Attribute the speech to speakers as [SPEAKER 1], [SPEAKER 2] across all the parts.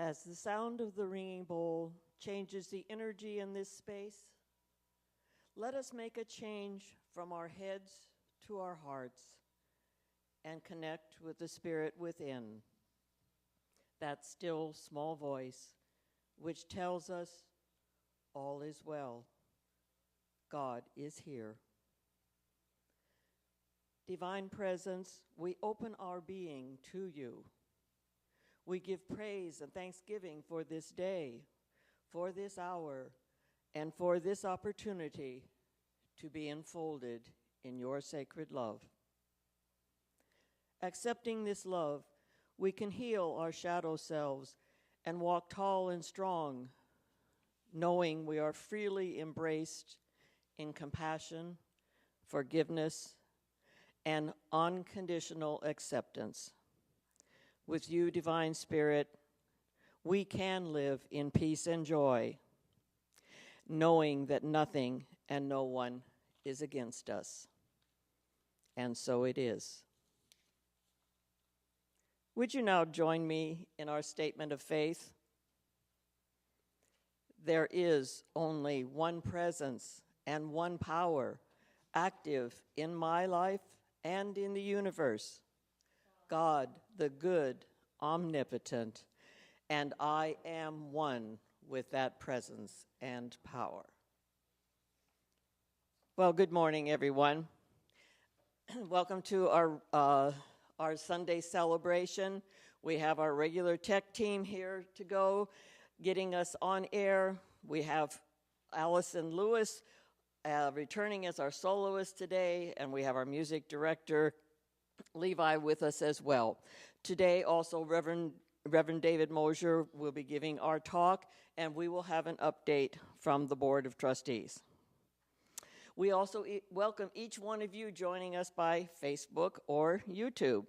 [SPEAKER 1] As the sound of the ringing bowl changes the energy in this space, let us make a change from our heads to our hearts and connect with the Spirit within, that still small voice which tells us all is well. God is here. Divine Presence, we open our being to you. We give praise and thanksgiving for this day, for this hour, and for this opportunity to be enfolded in your sacred love. Accepting this love, we can heal our shadow selves and walk tall and strong, knowing we are freely embraced in compassion, forgiveness, and unconditional acceptance. With you, Divine Spirit, we can live in peace and joy, knowing that nothing and no one is against us. And so it is. Would you now join me in our statement of faith? There is only one presence and one power active in my life and in the universe. God, the good, omnipotent, and I am one with that presence and power. Well, good morning, everyone. Welcome to our Sunday celebration. We have our regular tech team here to go, getting us on air. We have Allison Lewis returning as our soloist today, and we have our music director, Levi, with us as well. Today, also, Reverend David Mosher will be giving our talk, and we will have an update from the Board of Trustees. We also welcome each one of you joining us by Facebook or YouTube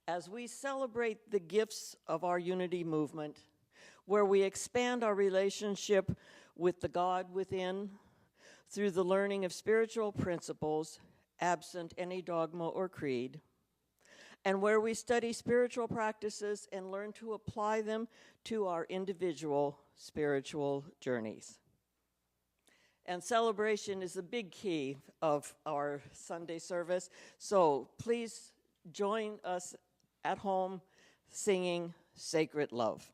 [SPEAKER 1] as we celebrate the gifts of our unity movement, where we expand our relationship with the God within through the learning of spiritual principles, absent any dogma or creed, and where we study spiritual practices and learn to apply them to our individual spiritual journeys. And celebration is a big key of our Sunday service, so please join us at home singing Sacred Love.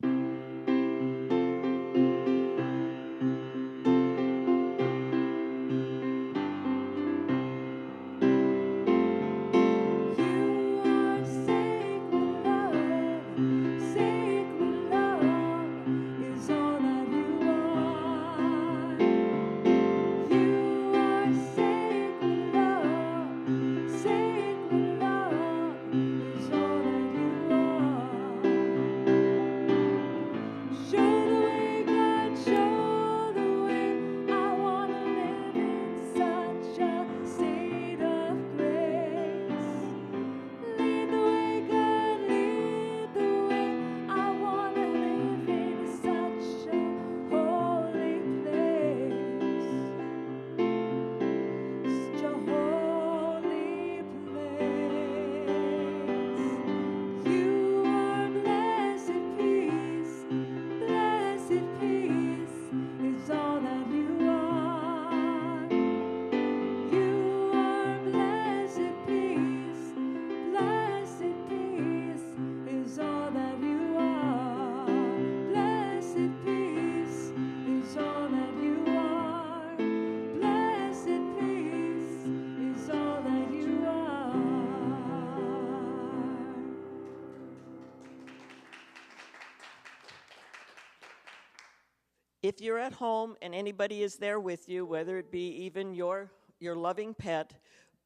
[SPEAKER 1] If you're at home and anybody is there with you, whether it be even your loving pet,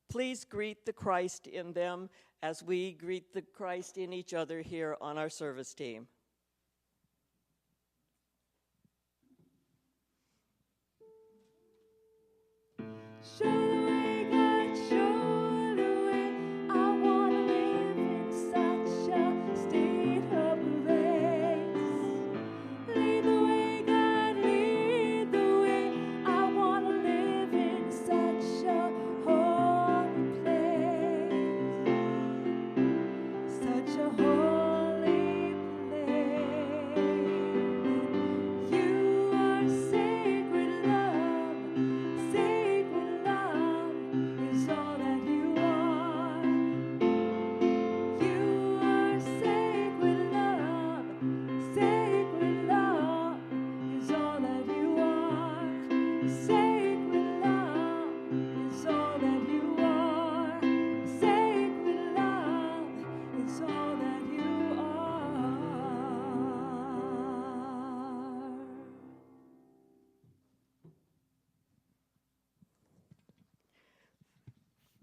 [SPEAKER 1] please greet the Christ in them as we greet the Christ in each other here on our service team.
[SPEAKER 2] Such a holy place.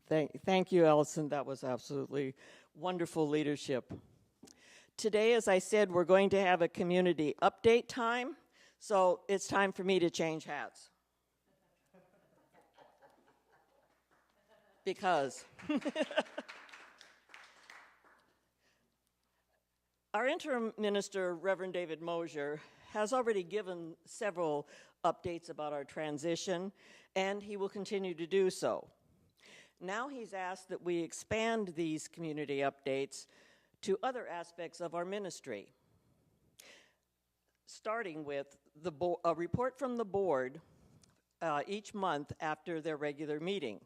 [SPEAKER 1] Thank you, Allison. That was absolutely wonderful leadership. Today, as I said, we're going to have a community update time, so it's time for me to change hats. Because our interim minister, Reverend David Mosher, has already given several updates about our transition, and he will continue to do so. Now he's asked that we expand these community updates to other aspects of our ministry, starting with a report from the board each month after their regular meeting.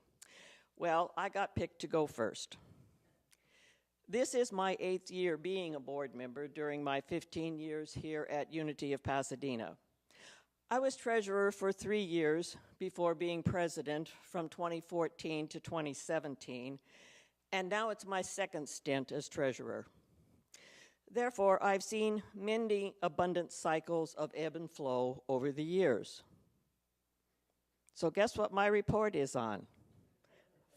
[SPEAKER 1] Well, I got picked to go first. This is my 8th year being a board member during my 15 years here at Unity of Pasadena. I was treasurer for 3 years before being president from 2014 to 2017, and now it's my second stint as treasurer. Therefore, I've seen many abundant cycles of ebb and flow over the years. So guess what my report is on?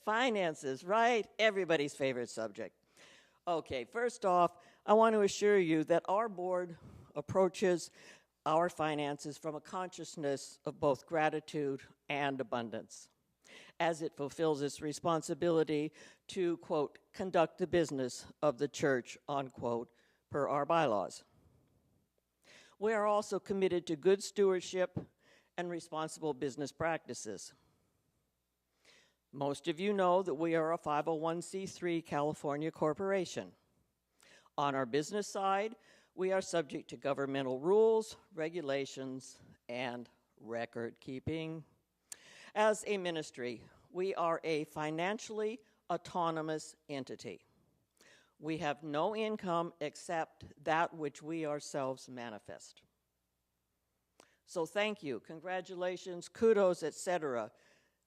[SPEAKER 1] Finances, right? Everybody's favorite subject. Okay, first off, I want to assure you that our board approaches our finances from a consciousness of both gratitude and abundance, as it fulfills its responsibility to, quote, conduct the business of the church, unquote, per our bylaws. We are also committed to good stewardship and responsible business practices. Most of you know that we are a 501c3 California corporation. On our business side, we are subject to governmental rules, regulations, and record keeping. As a ministry, we are a financially autonomous entity. We have no income except that which we ourselves manifest. So thank you, congratulations, kudos, etc.,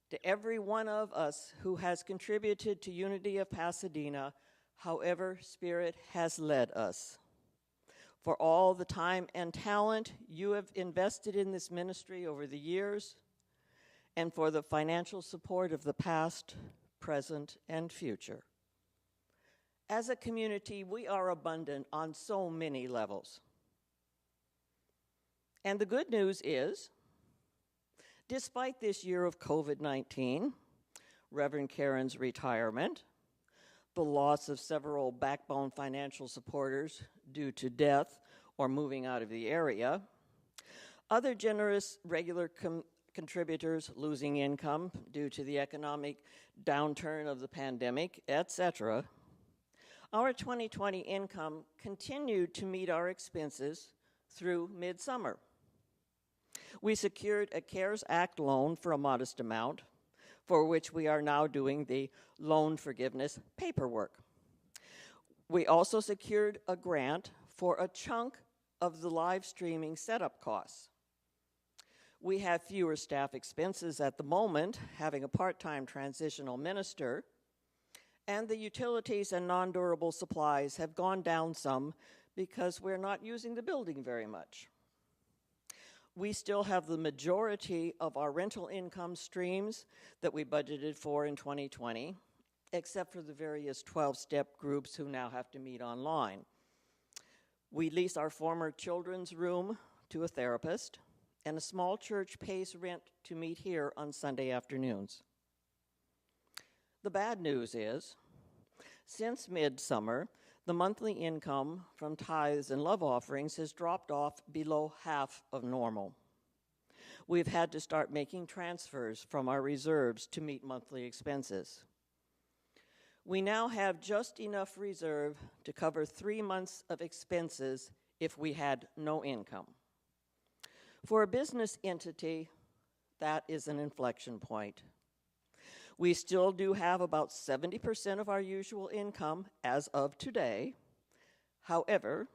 [SPEAKER 1] to every one of us who has contributed to Unity of Pasadena, however Spirit has led us. For all the time and talent you have invested in this ministry over the years, and for the financial support of the past, present, and future. As a community, we are abundant on so many levels. And the good news is, despite this year of COVID-19, Reverend Karen's retirement, the loss of several backbone financial supporters due to death or moving out of the area, other generous regular contributors losing income due to the economic downturn of the pandemic, etc., our 2020 income continued to meet our expenses through midsummer. We secured a CARES Act loan for a modest amount, for which we are now doing the loan forgiveness paperwork. We also secured a grant for a chunk of the live streaming setup costs. We have fewer staff expenses at the moment, having a part-time transitional minister, and the utilities and non-durable supplies have gone down some because we're not using the building very much. We still have the majority of our rental income streams that we budgeted for in 2020, except for the various 12-step groups who now have to meet online. We lease our former children's room to a therapist, and a small church pays rent to meet here on Sunday afternoons. The bad news is, since midsummer, the monthly income from tithes and love offerings has dropped off below half of normal. We've had to start making transfers from our reserves to meet monthly expenses. We now have just enough reserve to cover 3 months of expenses if we had no income. For a business entity, that is an inflection point. We still do have about 70% of our usual income as of today. However,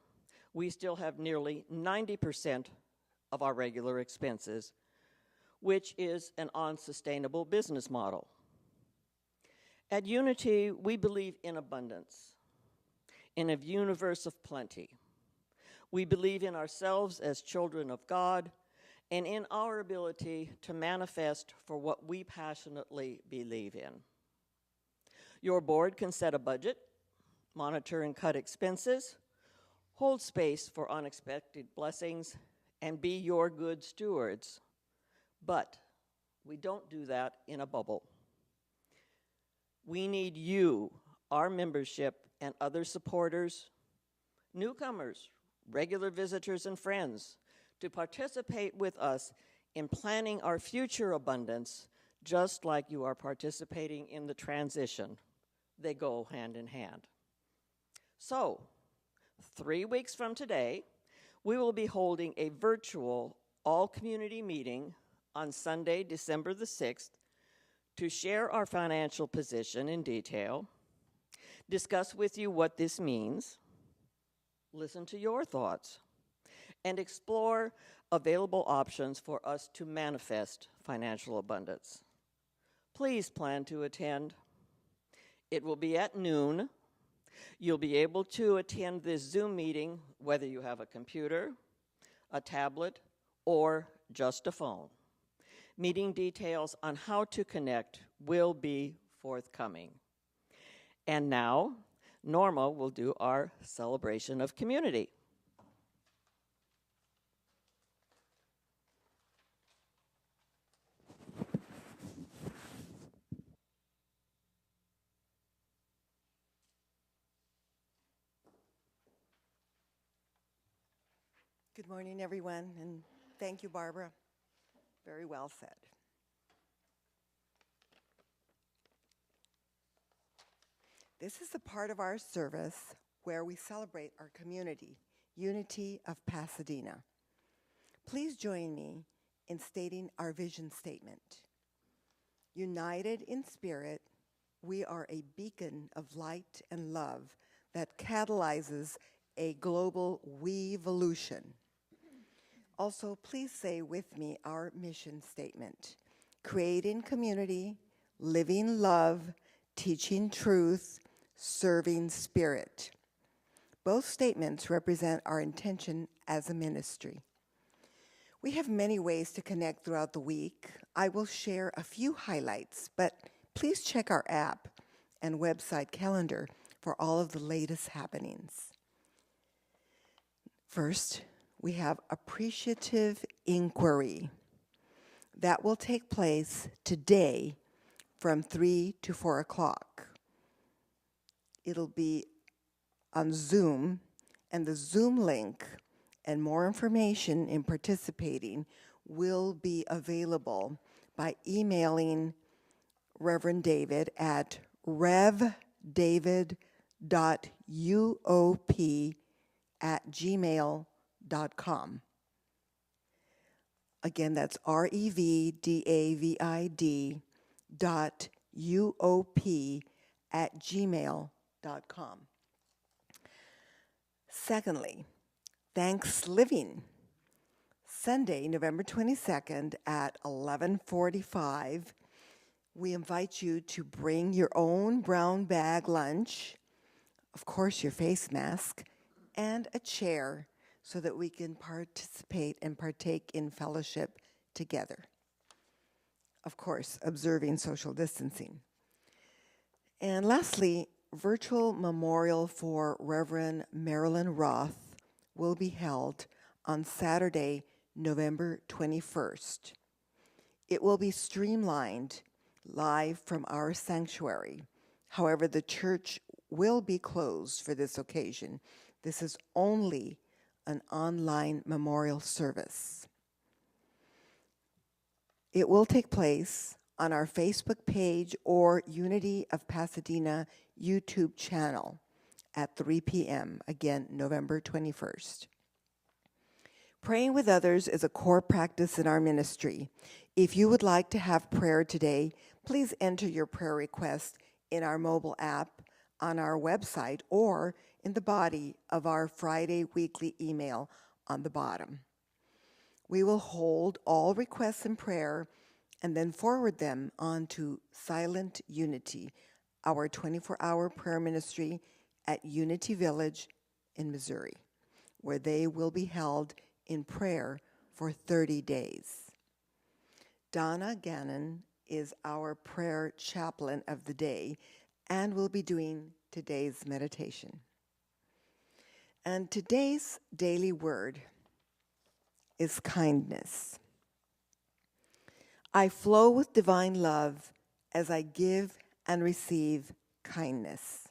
[SPEAKER 1] we still have nearly 90% of our regular expenses, which is an unsustainable business model. At Unity, we believe in abundance, in a universe of plenty. We believe in ourselves as children of God and in our ability to manifest for what we passionately believe in. Your board can set a budget, monitor and cut expenses, hold space for unexpected blessings, and be your good stewards. But we don't do that in a bubble. We need you, our membership, and other supporters, newcomers, regular visitors, and friends to participate with us in planning our future abundance, just like you are participating in the transition. They go hand in hand. So, 3 weeks from today, we will be holding a virtual all-community meeting on Sunday, December the 6th, to share our financial position in detail, discuss with you what this means, listen to your thoughts, and explore available options for us to manifest financial abundance. Please plan to attend. It will be at noon. You'll be able to attend this Zoom meeting whether you have a computer, a tablet, or just a phone. Meeting details on how to connect will be forthcoming. And now, Norma will do our celebration of community.
[SPEAKER 2] Good morning, everyone, and thank you, Barbara. Very well said. This is the part of our service where we celebrate our community, Unity of Pasadena. Please join me in stating our vision statement. United in spirit, we are a beacon of light and love that catalyzes a global we-volution. Also, please say with me our mission statement. Creating community, living love, teaching truth, serving spirit. Both statements represent our intention as a ministry. We have many ways to connect throughout the week. I will share a few highlights, but please check our app and website calendar for all of the latest happenings. First, we have appreciative inquiry. That will take place today from 3 to 4 o'clock. It'll be on Zoom, and the Zoom link and more information in participating will be available by emailing Reverend David at revdavid.uop@gmail.com. Again, that's revdavid.uop@gmail.com. Secondly, Thanksgiving, Sunday, November 22nd at 11:45. We invite you to bring your own brown bag lunch, of course your face mask, and a chair so that we can participate and partake in fellowship together. Of course, observing social distancing. And lastly, virtual memorial for Reverend Marilyn Roth will be held on Saturday, November 21st. It will be streamlined live from our sanctuary. However, the church will be closed for this occasion. This is only an online memorial service. It will take place on our Facebook page or Unity of Pasadena YouTube channel at 3 p.m., again, November 21st. Praying with others is a core practice in our ministry. If you would like to have prayer today, please enter your prayer request in our mobile app, on our website, or in the body of our Friday weekly email on the bottom. We will hold all requests in prayer and then forward them on to Silent Unity, our 24-hour prayer ministry at Unity Village in Missouri, where they will be held in prayer for 30 days. Donna Gannon is our prayer chaplain of the day, and we'll be doing today's meditation. And today's daily word is kindness. I flow with divine love as I give and receive kindness.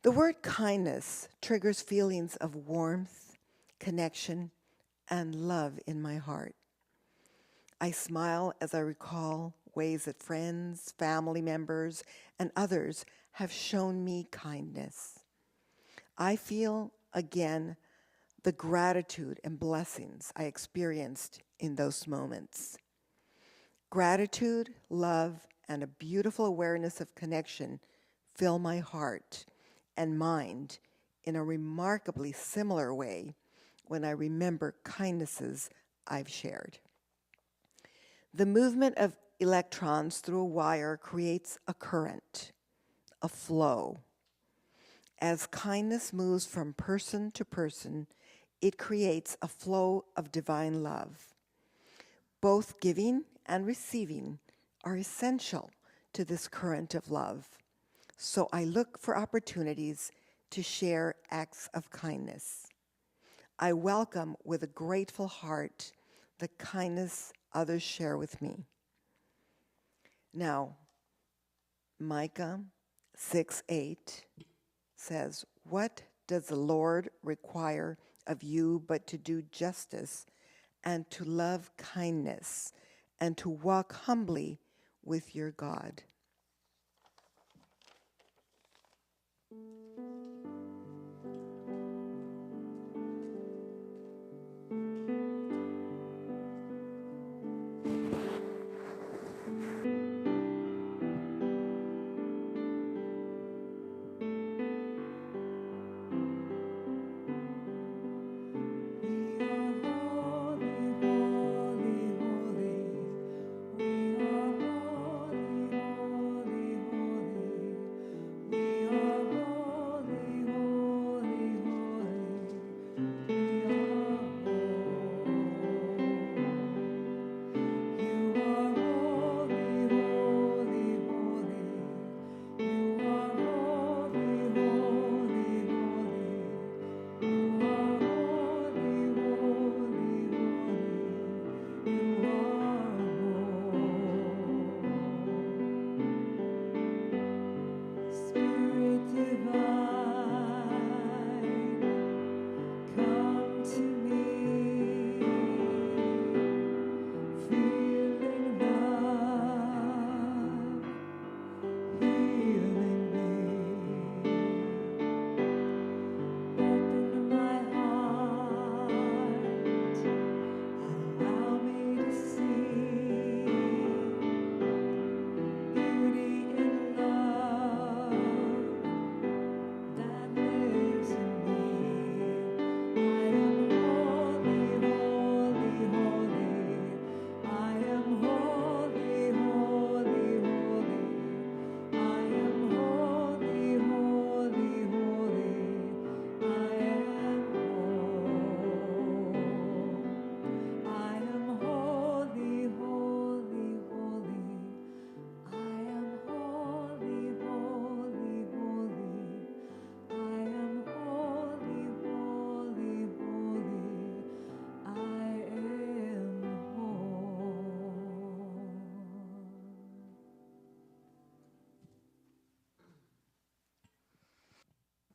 [SPEAKER 2] The word kindness triggers feelings of warmth, connection, and love in my heart. I smile as I recall ways that friends, family members, and others have shown me kindness. I feel, again, the gratitude and blessings I experienced in those moments. Gratitude, love, and a beautiful awareness of connection fill my heart and mind in a remarkably similar way when I remember kindnesses I've shared. The movement of electrons through a wire creates a current, a flow. As kindness moves from person to person, it creates a flow of divine love. Both giving and receiving are essential to this current of love. So I look for opportunities to share acts of kindness. I welcome with a grateful heart the kindness others share with me. Now, Micah 6:8 says, "What does the Lord require of you but to do justice and to love kindness and to walk humbly with your God?"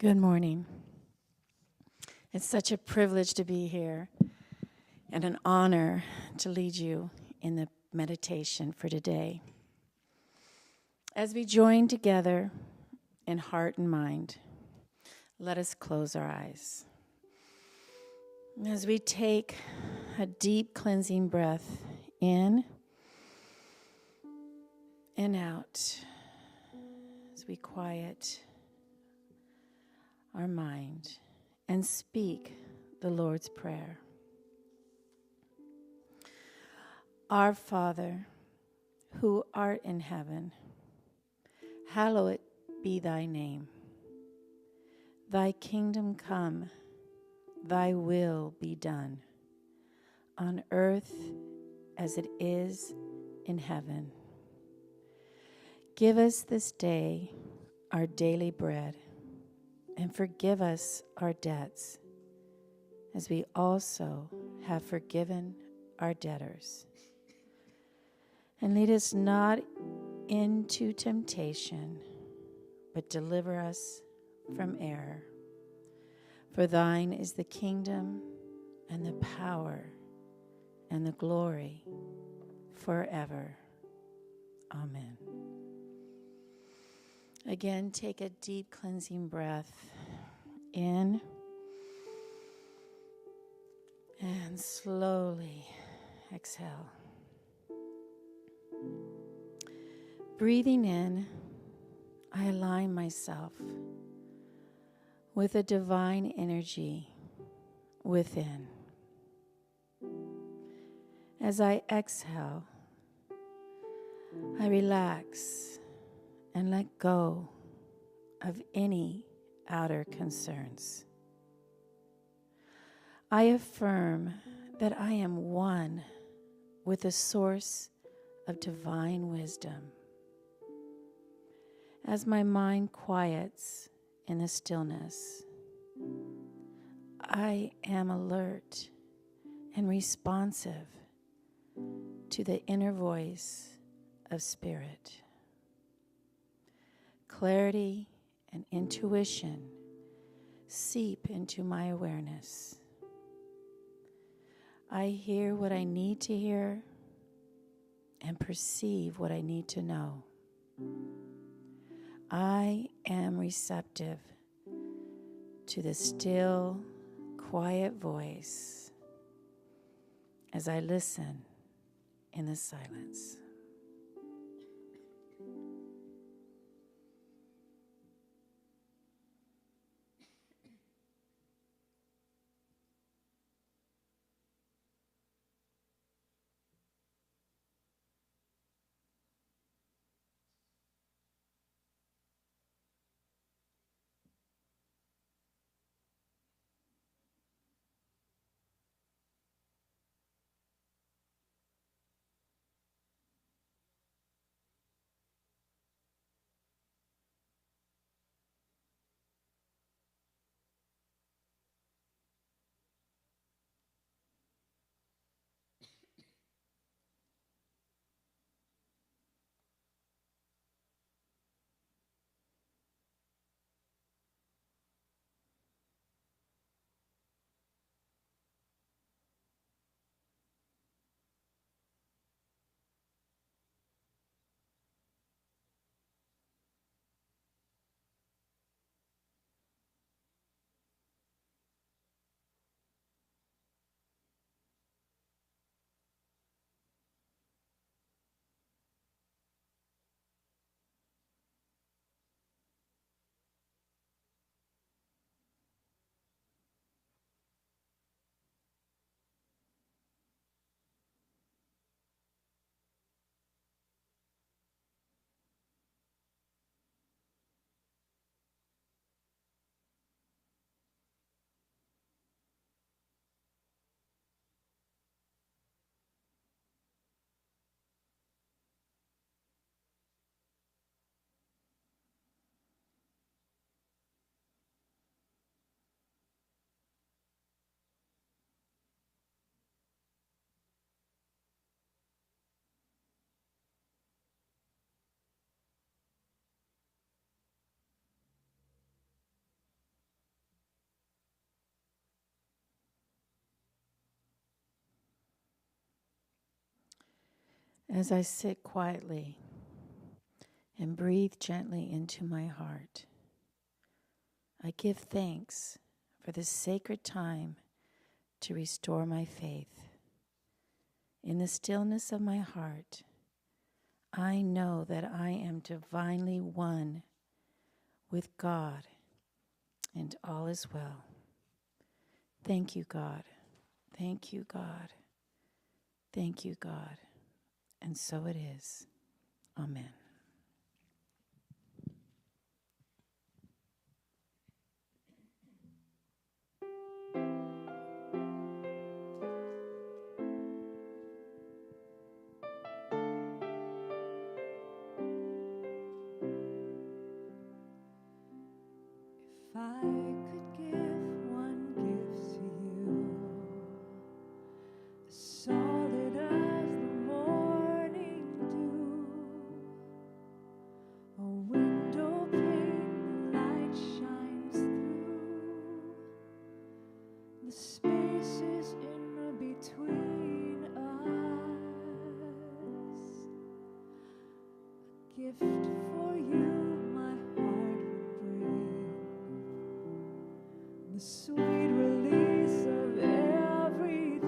[SPEAKER 3] Good morning. It's such a privilege to be here and an honor to lead you in the meditation for today. As we join together in heart and mind, let us close our eyes. As we take a deep cleansing breath in and out, as we quiet our mind and speak the Lord's Prayer. Our Father, who art in heaven, hallowed be thy name. Thy kingdom come, thy will be done, on earth as it is in heaven. Give us this day our daily bread, and forgive us our debts, as we also have forgiven our debtors. And lead us not into temptation, but deliver us from error. For thine is the kingdom and the power and the glory forever. Amen. Again, take a deep cleansing breath in and slowly exhale. Breathing in, I align myself with a divine energy within. As I exhale, I relax and let go of any outer concerns. I affirm that I am one with the source of divine wisdom. As my mind quiets in the stillness, I am alert and responsive to the inner voice of spirit. Clarity and intuition seep into my awareness. I hear what I need to hear and perceive what I need to know. I am receptive to the still, quiet voice as I listen in the silence. As I sit quietly and breathe gently into my heart, I give thanks for this sacred time to restore my faith. In the stillness of my heart, I know that I am divinely one with God, and all is well. Thank you, God. Thank you, God. Thank you, God. And so it is. Amen.
[SPEAKER 4] could give one gift to you, solid as the morning dew, a window pane the light shines through, the spaces in between us, a gift for you my heart would bring, the sweet release of everything,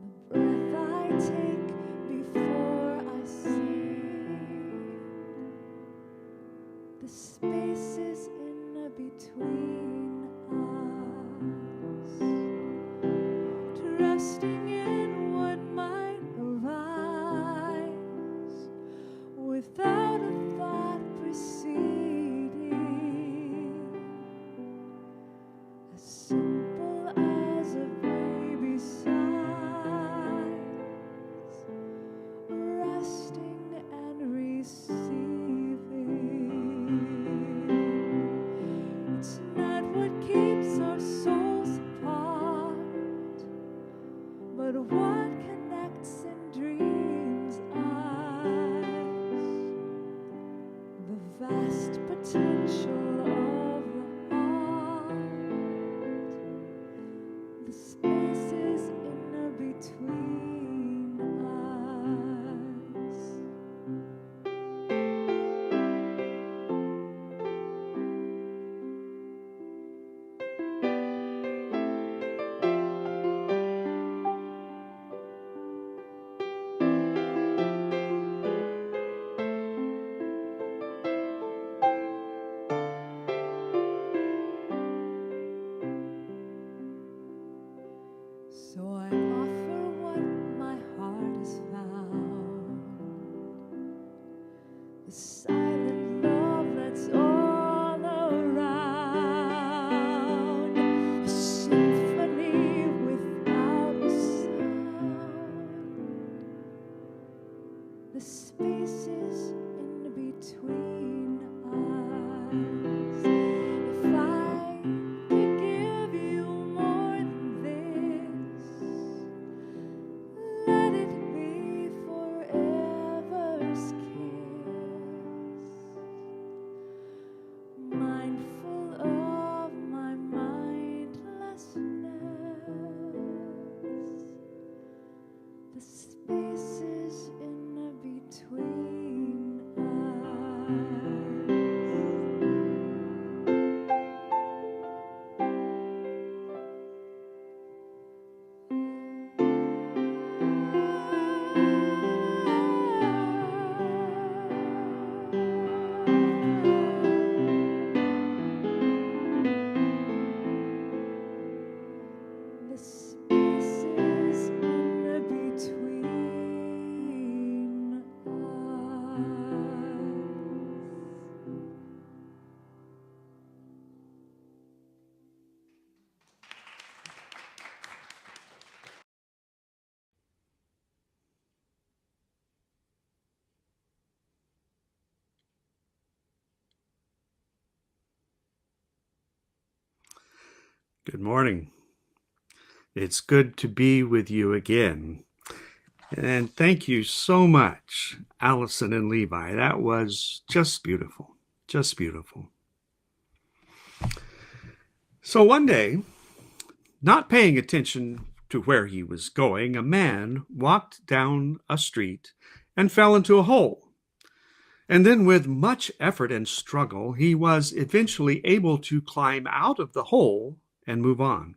[SPEAKER 4] the breath I take before I sing, the spaces in between us, trusting in what might arise without a thought preceding, as simple as a baby's sighs, resting and receiving. It's not what keeps our souls apart, but what connects in dreams' eyes, the vast potential of the heart, the spaces in between us. So I offer what my heart has found, the silent love that's all around, a symphony without a sound, the spaces in between us. If I could give you more than this, let it be forever's kiss, mindful of my mindlessness, the spaces in between us. The spaces in between us.
[SPEAKER 5] Good morning. It's good to be with you again. And thank you so much, Allison and Levi. That was just beautiful. Just beautiful. So one day, not paying attention to where he was going, a man walked down a street and fell into a hole. And then, with much effort and struggle, he was eventually able to climb out of the hole and move on.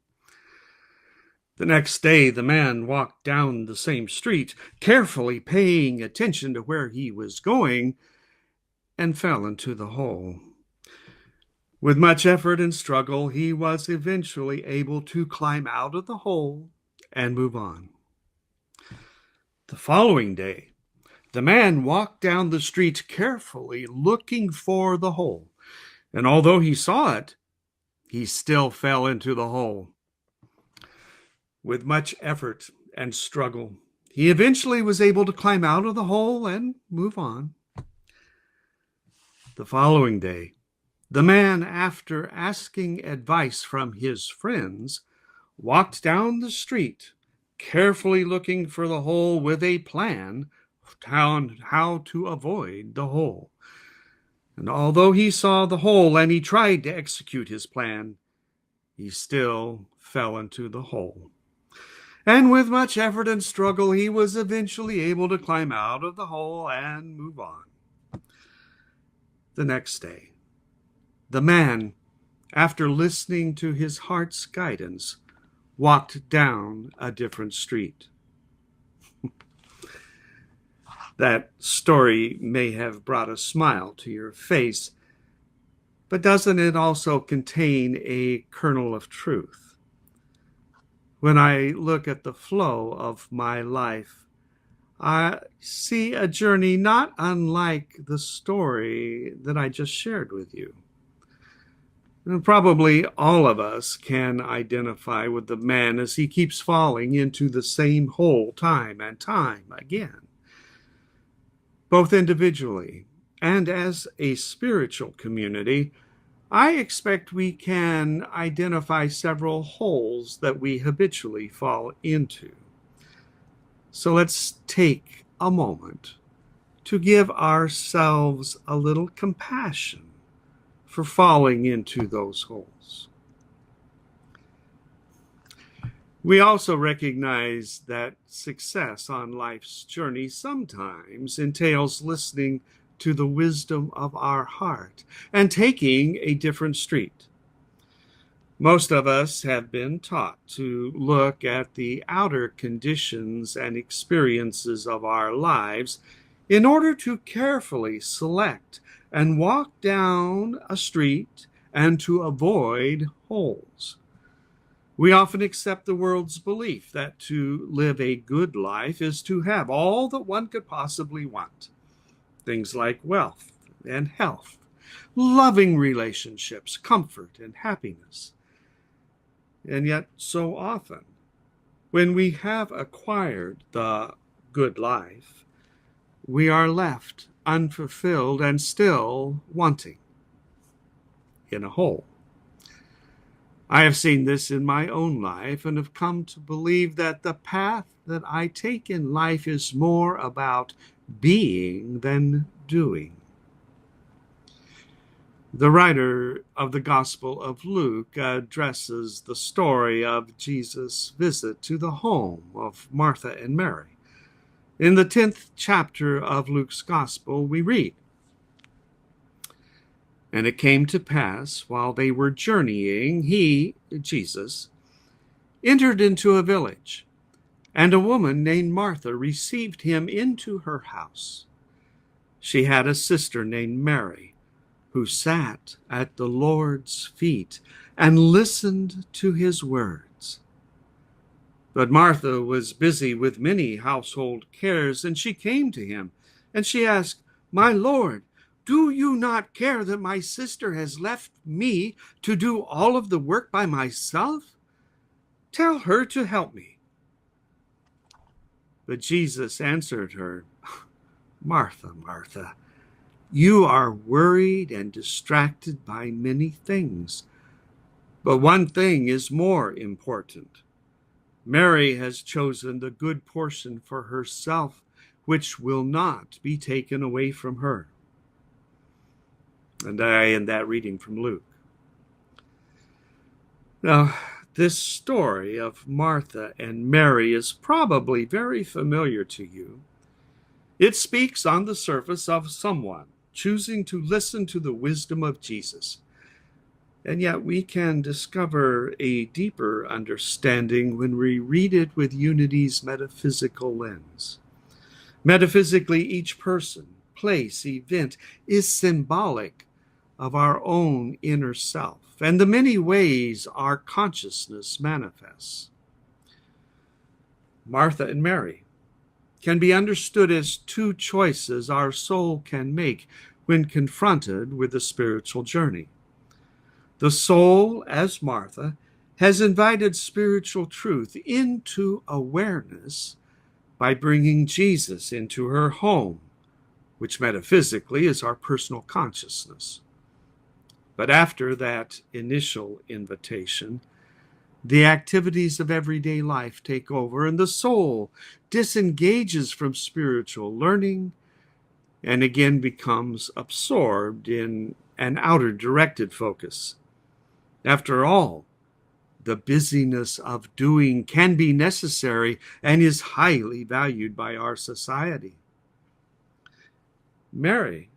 [SPEAKER 5] The next day, the man walked down the same street, carefully paying attention to where he was going, and fell into the hole. With much effort and struggle, he was eventually able to climb out of the hole and move on. The following day, the man walked down the street carefully, looking for the hole, and although he saw it, he still fell into the hole. With much effort and struggle, he eventually was able to climb out of the hole and move on. The following day, the man, after asking advice from his friends, walked down the street, carefully looking for the hole with a plan on how to avoid the hole. And although he saw the hole and he tried to execute his plan, he still fell into the hole. And with much effort and struggle, he was eventually able to climb out of the hole and move on. The next day, the man, after listening to his heart's guidance, walked down a different street. That story may have brought a smile to your face, but doesn't it also contain a kernel of truth? When I look at the flow of my life, I see a journey not unlike the story that I just shared with you. And probably all of us can identify with the man as he keeps falling into the same hole time and time again. Both individually and as a spiritual community, I expect we can identify several holes that we habitually fall into. So let's take a moment to give ourselves a little compassion for falling into those holes. We also recognize that success on life's journey sometimes entails listening to the wisdom of our heart and taking a different street. Most of us have been taught to look at the outer conditions and experiences of our lives in order to carefully select and walk down a street and to avoid holes. We often accept the world's belief that to live a good life is to have all that one could possibly want. Things like wealth and health, loving relationships, comfort and happiness. And yet, so often, when we have acquired the good life, we are left unfulfilled and still wanting, in a hole. I have seen this in my own life and have come to believe that the path that I take in life is more about being than doing. The writer of the Gospel of Luke addresses the story of Jesus' visit to the home of Martha and Mary. In the 10th chapter of Luke's Gospel, we read, "And it came to pass, while they were journeying, he, Jesus, entered into a village, and a woman named Martha received him into her house. She had a sister named Mary, who sat at the Lord's feet and listened to his words. But Martha was busy with many household cares, and she came to him, and she asked, 'My Lord, do you not care that my sister has left me to do all of the work by myself? Tell her to help me.' But Jesus answered her, 'Martha, Martha, you are worried and distracted by many things, but one thing is more important. Mary has chosen the good portion for herself, which will not be taken away from her.'" And I end that reading from Luke. Now, this story of Martha and Mary is probably very familiar to you. It speaks on the surface of someone choosing to listen to the wisdom of Jesus. And yet we can discover a deeper understanding when we read it with Unity's metaphysical lens. Metaphysically, each person, place, event is symbolic of our own inner self and the many ways our consciousness manifests. Martha and Mary can be understood as two choices our soul can make when confronted with the spiritual journey. The soul, as Martha, has invited spiritual truth into awareness by bringing Jesus into her home, which metaphysically is our personal consciousness. But after that initial invitation, the activities of everyday life take over, and the soul disengages from spiritual learning and again becomes absorbed in an outer directed focus. After all, the busyness of doing can be necessary and is highly valued by our society. Mary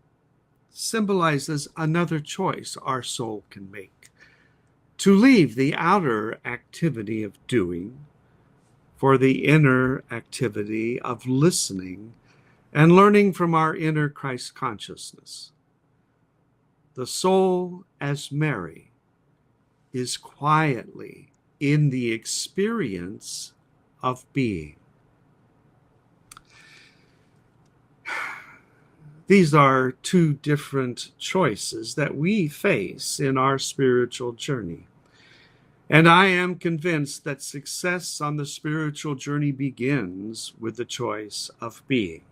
[SPEAKER 5] symbolizes another choice our soul can make: to leave the outer activity of doing for the inner activity of listening and learning from our inner Christ consciousness. The soul, as Mary, is quietly in the experience of being. These are two different choices that we face in our spiritual journey. And I am convinced that success on the spiritual journey begins with the choice of being.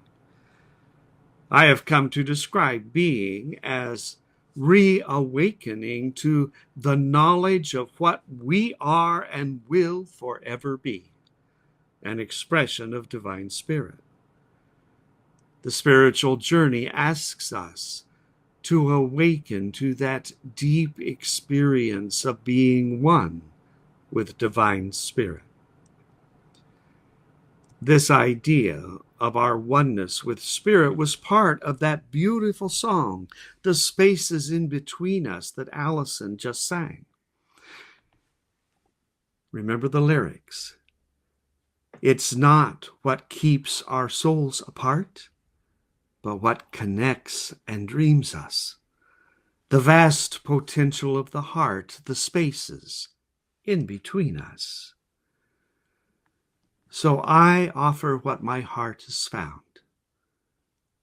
[SPEAKER 5] I have come to describe being as reawakening to the knowledge of what we are and will forever be, an expression of divine spirit. The spiritual journey asks us to awaken to that deep experience of being one with divine spirit. This idea of our oneness with spirit was part of that beautiful song, The Spaces in Between Us, that Allison just sang. Remember the lyrics. It's not what keeps our souls apart, but what connects and dreams us. The vast potential of the heart, the spaces in between us. So I offer what my heart has found,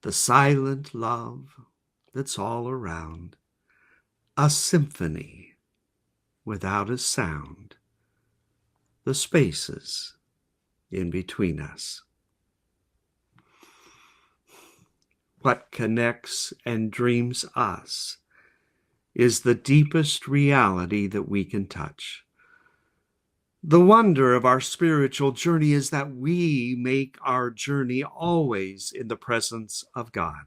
[SPEAKER 5] the silent love that's all around, a symphony without a sound, the spaces in between us. What connects and dreams us is the deepest reality that we can touch. The wonder of our spiritual journey is that we make our journey always in the presence of God.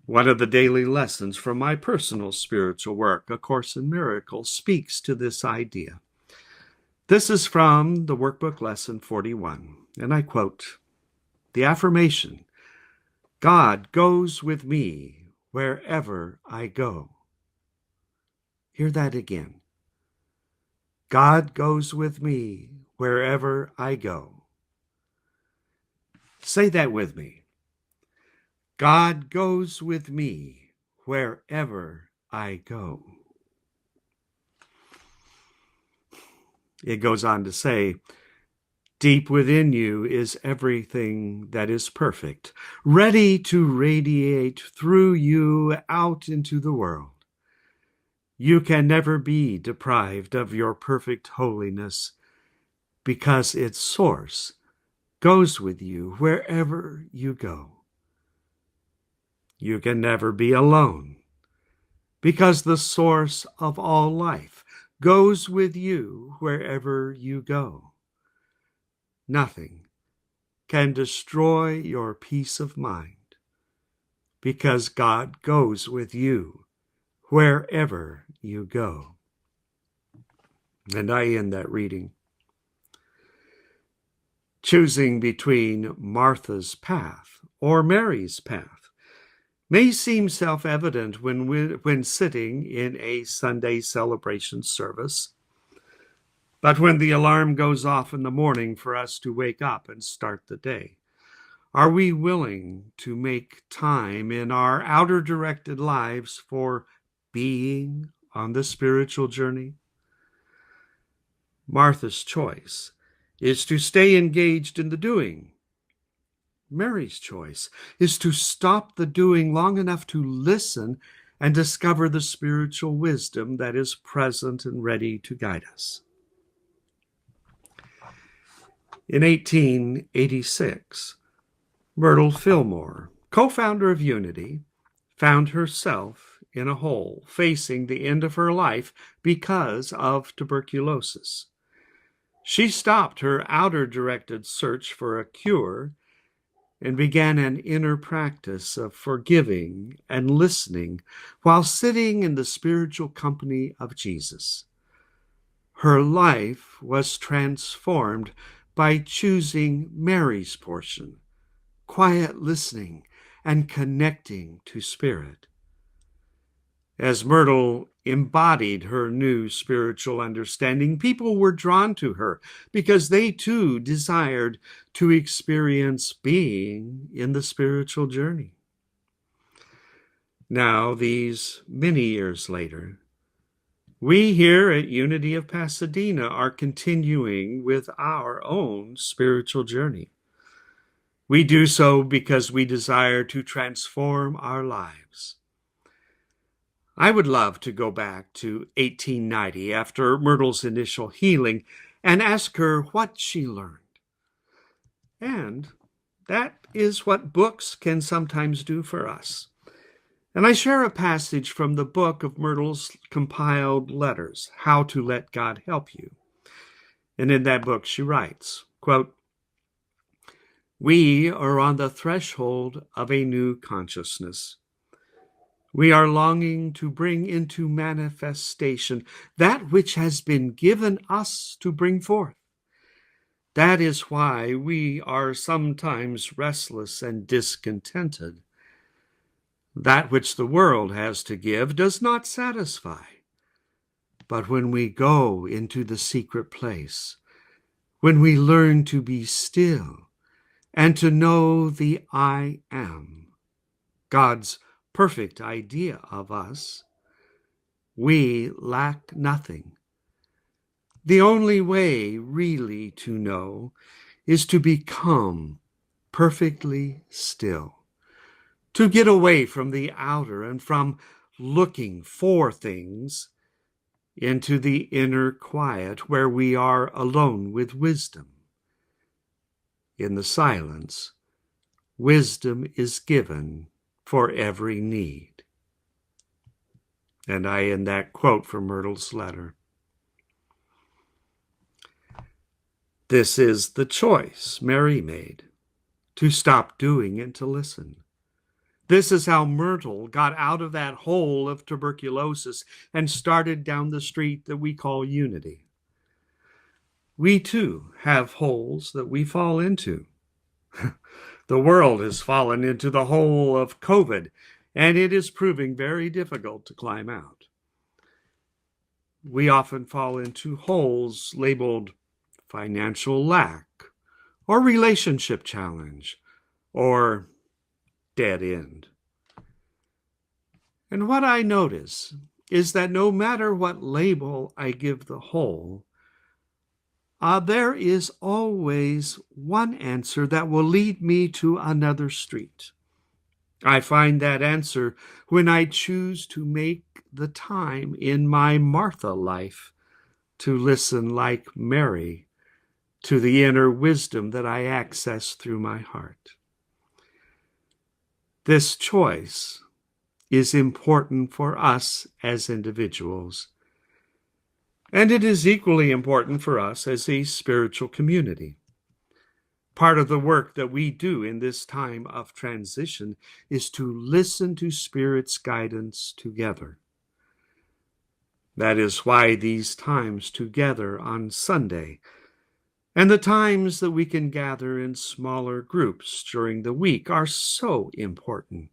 [SPEAKER 5] One of the daily lessons from my personal spiritual work, A Course in Miracles, speaks to this idea. This is from the workbook lesson 41, and I quote the affirmation, God goes with me wherever I go. Hear that again. God goes with me wherever I go. Say that with me. God goes with me wherever I go. It goes on to say, deep within you is everything that is perfect, ready to radiate through you out into the world. You can never be deprived of your perfect holiness because its source goes with you wherever you go. You can never be alone because the source of all life goes with you wherever you go. Nothing can destroy your peace of mind because God goes with you wherever you go. And I end that reading. Choosing between Martha's path or Mary's path may seem self-evident when sitting in a Sunday celebration service. But when the alarm goes off in the morning for us to wake up and start the day, are we willing to make time in our outer directed lives for being on the spiritual journey? Martha's choice is to stay engaged in the doing. Mary's choice is to stop the doing long enough to listen and discover the spiritual wisdom that is present and ready to guide us. In 1886, Myrtle Fillmore co-founder of Unity, found herself in a hole, facing the end of her life because of tuberculosis. She stopped her outer-directed search for a cure and began an inner practice of forgiving and listening while sitting in the spiritual company of Jesus. Her life was transformed by choosing Mary's portion, quiet listening and connecting to Spirit. As Myrtle embodied her new spiritual understanding, people were drawn to her because they too desired to experience being in the spiritual journey. Now, these many years later, we here at Unity of Pasadena are continuing with our own spiritual journey. We do so because we desire to transform our lives. I would love to go back to 1890 after Myrtle's initial healing and ask her what she learned. And that is what books can sometimes do for us. And I share a passage from the book of Myrtle's compiled letters, How to Let God Help You. And in that book she writes, quote, "We are on the threshold of a new consciousness. We are longing to bring into manifestation that which has been given us to bring forth. That is why we are sometimes restless and discontented. That which the world has to give does not satisfy. But when we go into the secret place, when we learn to be still and to know the I am, God's perfect idea of us, we lack nothing. The only way really to know is to become perfectly still, to get away from the outer and from looking for things into the inner quiet where we are alone with wisdom. In the silence, wisdom is given for every need." And I end that quote from Myrtle's letter. This is the choice Mary made, to stop doing and to listen. This is how Myrtle got out of that hole of tuberculosis and started down the street that we call Unity. We too have holes that we fall into. The world has fallen into the hole of COVID, and it is proving very difficult to climb out. We often fall into holes labeled financial lack, or relationship challenge, or dead end. And what I notice is that no matter what label I give the hole, there is always one answer that will lead me to another street. I find that answer when I choose to make the time in my Martha life to listen like Mary to the inner wisdom that I access through my heart. This choice is important for us as individuals, and it is equally important for us as a spiritual community. Part of the work that we do in this time of transition is to listen to Spirit's guidance together. That is why these times together on Sunday and the times that we can gather in smaller groups during the week are so important.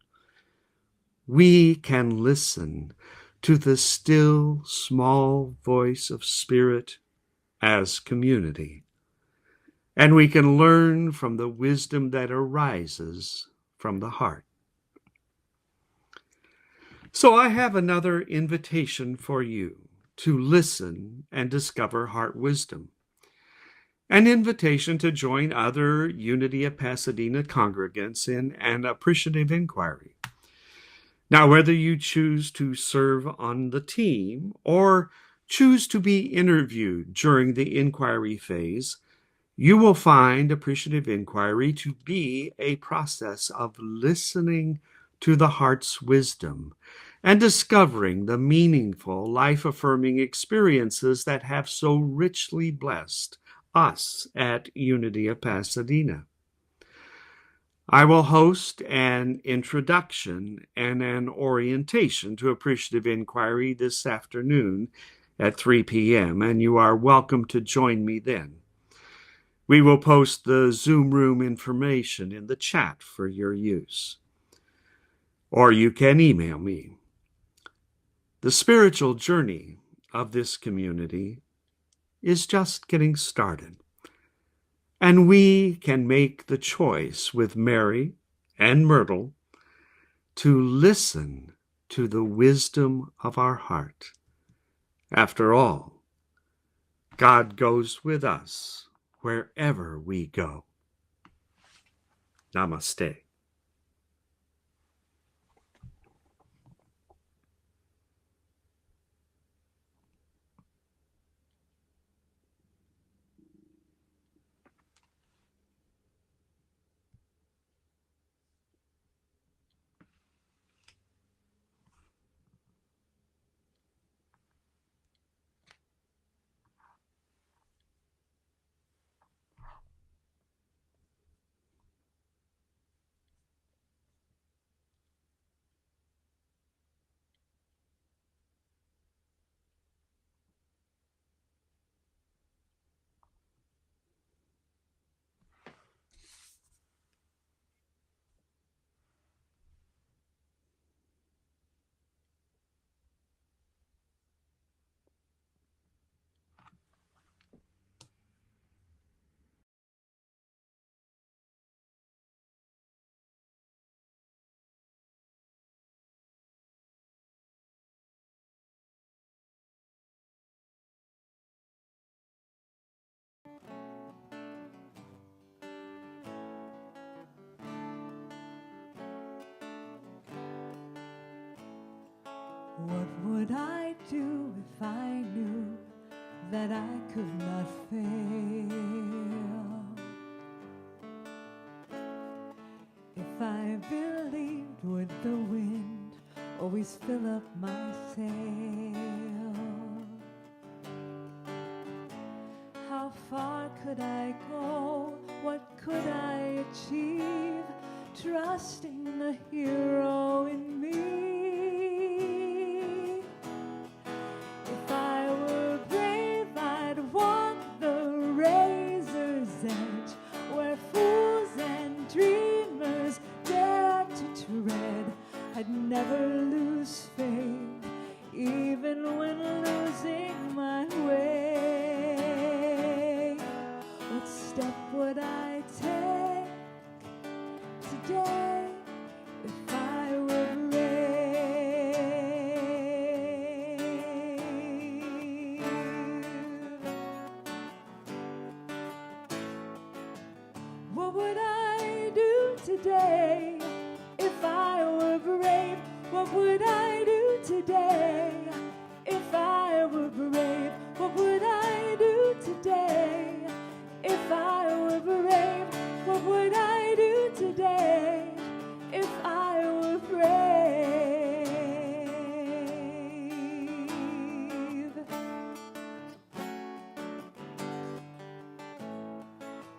[SPEAKER 5] We can listen to the still, small voice of Spirit as community. And we can learn from the wisdom that arises from the heart. So I have another invitation for you to listen and discover heart wisdom. An invitation to join other Unity of Pasadena congregants in an appreciative inquiry. Now, whether you choose to serve on the team or choose to be interviewed during the inquiry phase, You will find appreciative inquiry to be a process of listening to the heart's wisdom and discovering the meaningful, life-affirming experiences that have so richly blessed us at Unity of Pasadena. I will host an introduction and an orientation to appreciative inquiry this afternoon at 3 p.m., and you are welcome to join me then. We will post the Zoom room information in the chat for your use. Or you can email me. The spiritual journey of this community is just getting started. And we can make the choice with Mary and Myrtle to listen to the wisdom of our heart. After all, God goes with us wherever we go. Namaste.
[SPEAKER 4] What would I do if I knew that I could not fail? If I believed, would the wind always fill up my sail? How far could I go? What could I achieve? Trusting the hero in me. If I were brave, I'd walk the razor's edge, where fools and dreamers dare to tread. I'd never lose faith, even when losing my way. What step would I take today if I were brave? What would I do today if I were brave? What would I do today if I were brave? What would I do today if I were brave? What would I do today if I were brave?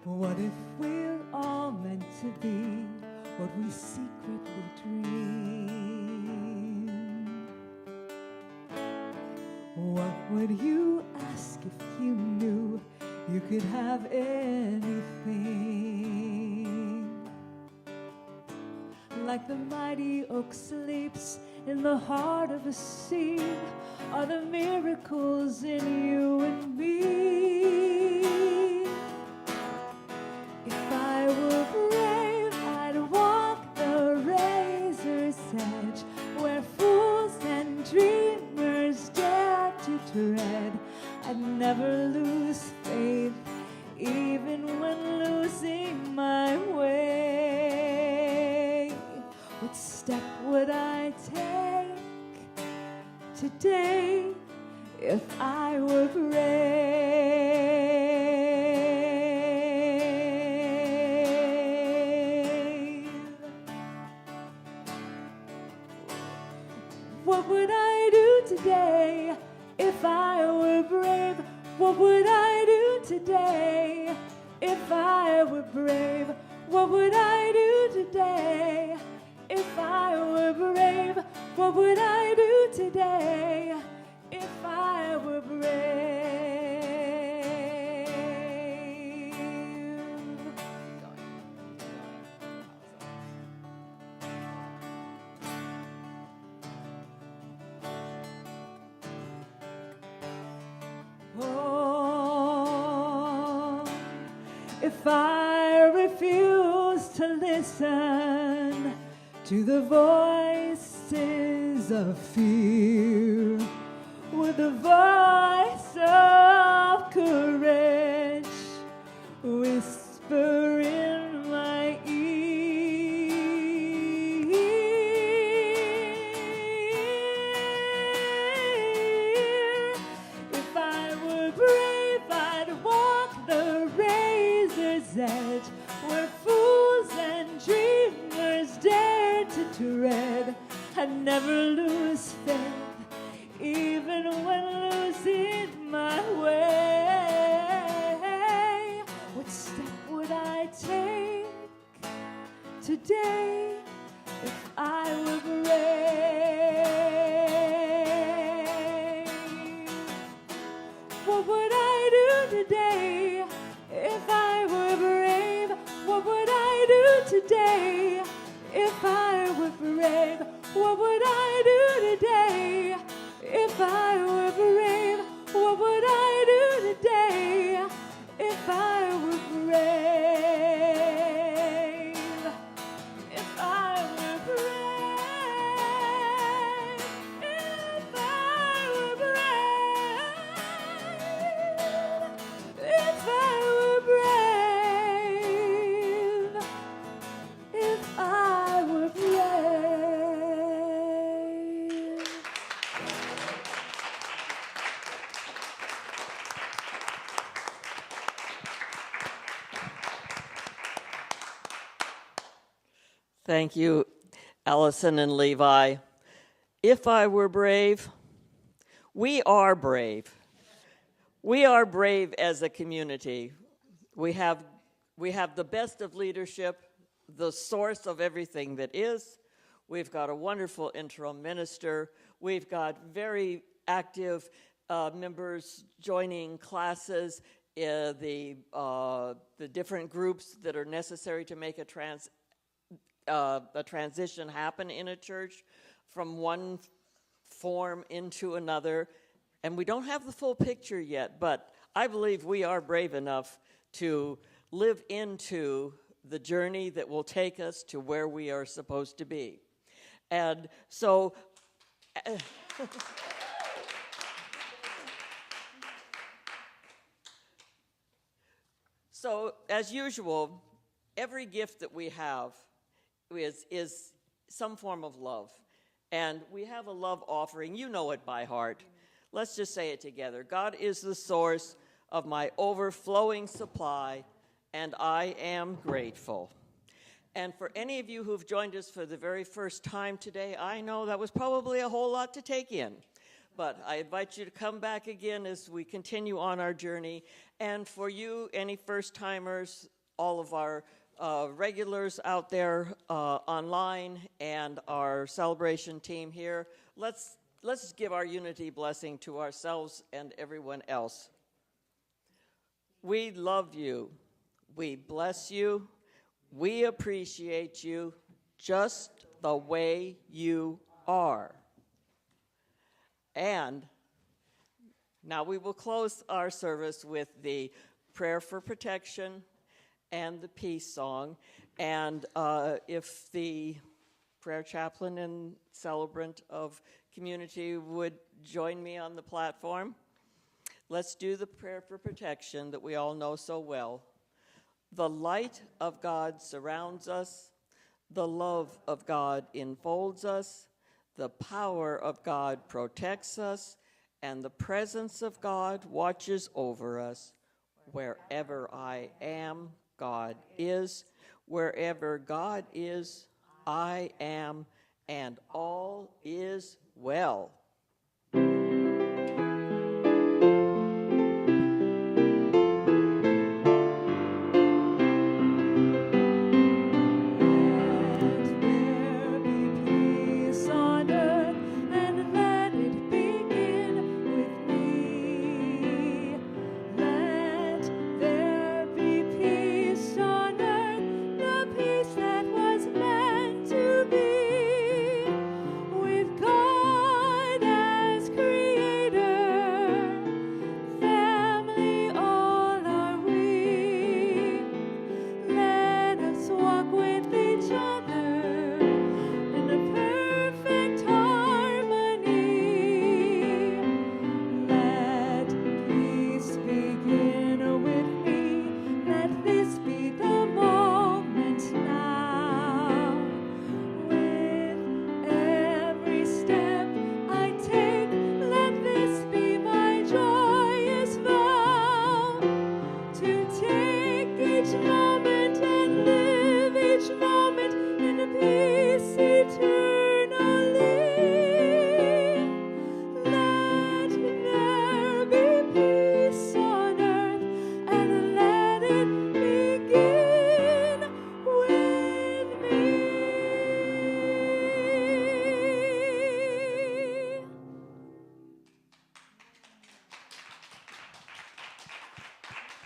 [SPEAKER 4] What if we're all meant to be what we secretly dream? What would you ask if you knew you could have anything? Like the mighty oak sleeps in the heart of a sea, are the miracles in you and me. If I were brave, I'd walk the razor's edge, where fools and dreamers dare to tread. I'd never lose faith, even when losing my way. What step would I take today if I were brave? What would I do today if I were brave? What would I do today if I were brave? What would I do today if I were brave? What would I do today if I were brave? Oh, if I refuse to listen to the voices of fear, with the voice of courage whisper in my ear, if I were brave, I'd walk the razor's edge where fools and dreamers dare to tread. I'd never lose faith, even when losing my way. What step would I take today if I were brave? What would I do today if I were brave? What would I do today if I were brave? What would I do today if I were brave? What would I do today if I were brave? If I were brave, if I were brave, if I were brave, if I were brave.
[SPEAKER 1] Thank you, Allison and Levi. If I were brave, we are brave. We are brave as a community. We have the best of leadership, the source of everything that is. We've got a wonderful interim minister. We've got very active members joining classes, the different groups that are necessary to make a transition happen in a church from one form into another. And we don't have the full picture yet, but I believe we are brave enough to live into the journey that will take us to where we are supposed to be. And so, as usual, every gift that we have is some form of love. And we have a love offering. You know it by heart. Let's just say it together. God is the source of my overflowing supply, and I am grateful. And for any of you who've joined us for the very first time today, I know that was probably a whole lot to take in. But I invite you to come back again as we continue on our journey. And for you, any first-timers, all of our regulars out there online and our celebration team here, let's give our unity blessing to ourselves and everyone else. We love you. We bless you. We appreciate you just the way you are. And now we will close our service with the prayer for protection and the peace song. And if the prayer chaplain and celebrant of community would join me on the platform, let's do the prayer for protection that we all know so well. The light of God surrounds us. The love of God enfolds us. The power of God protects us. And the presence of God watches over us. Wherever I am, God is. Wherever God is, I am. And all is Well,